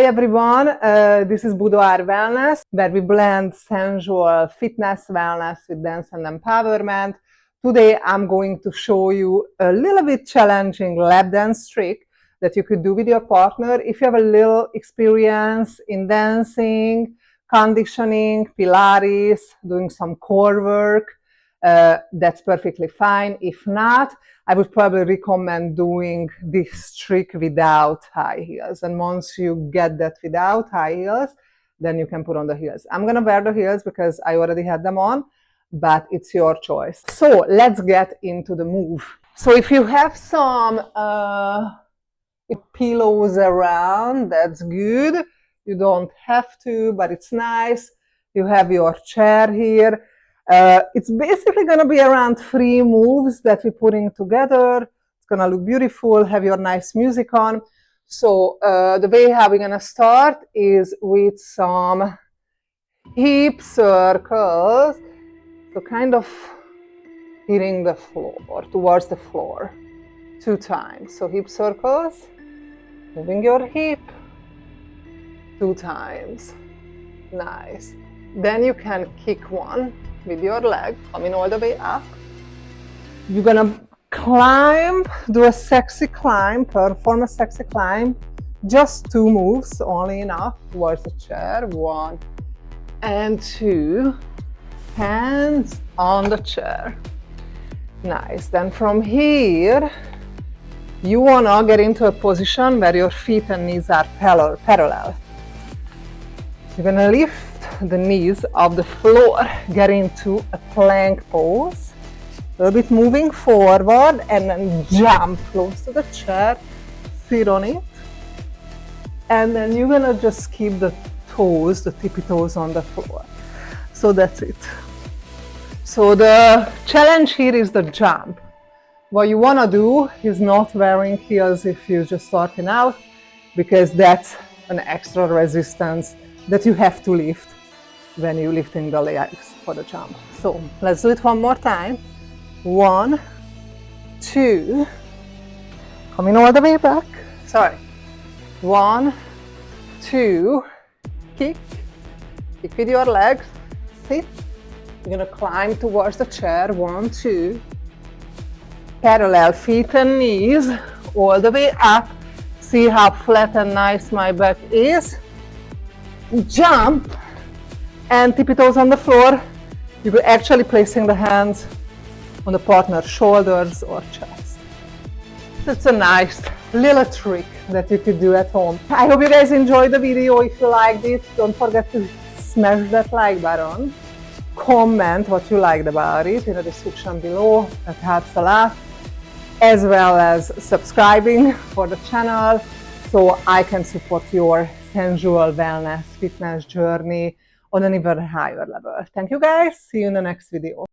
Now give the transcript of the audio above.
everyone, this is Boudoir Wellness, where we blend sensual fitness wellness with dance and empowerment. Today I'm going to show you a little bit challenging lap dance trick that you could do with your partner. If you have a little experience in dancing, conditioning, Pilates, doing some core work, that's perfectly fine. If not, I would probably recommend doing this trick without high heels. And once you get that without high heels, then you can put on the heels. I'm gonna wear the heels because I already had them on, but it's your choice. So let's get into the move. So if you have some pillows around, that's good. You don't have to, but it's nice. You have your chair here. It's basically going to be around 3 moves that we're putting together. It's going to look beautiful, have your nice music on. So the way how we're going to start is with some hip circles. So kind of hitting the floor, towards the floor 2 times. So hip circles, moving your hip 2 times. Nice. Then you can kick one with your leg, coming all the way up. You're gonna climb, do a sexy climb, perform a sexy climb. Just 2 moves, only enough, towards the chair. 1 and 2. Hands on the chair. Nice. Then from here, you wanna get into a position where your feet and knees are parallel. You're gonna lift the knees off the floor, get into a plank pose, a little bit moving forward, and then jump close to the chair, sit on it, and then you're gonna just keep the toes, the tippy toes on the floor. So that's it. So the challenge here is the jump. What you wanna do is not wearing heels if you're just starting out, because that's an extra resistance that you have to lift when you're lifting the legs for the jump. So let's do it one more time. 1, 2, coming all the way back. Sorry. 1, 2, kick with your legs, sit. You're gonna climb towards the chair. 1, 2, parallel feet and knees all the way up. See how flat and nice my back is. Jump and tippy toes on the floor. You're actually placing the hands on the partner's shoulders or chest. It's a nice little trick that you could do at home. I hope you guys enjoyed the video. If you liked it, don't forget to smash that like button. Comment what you liked about it in the description below. That helps a lot. As well as subscribing for the channel so I can support your sensual wellness fitness journey on an even higher level. Thank you guys. See you in the next video.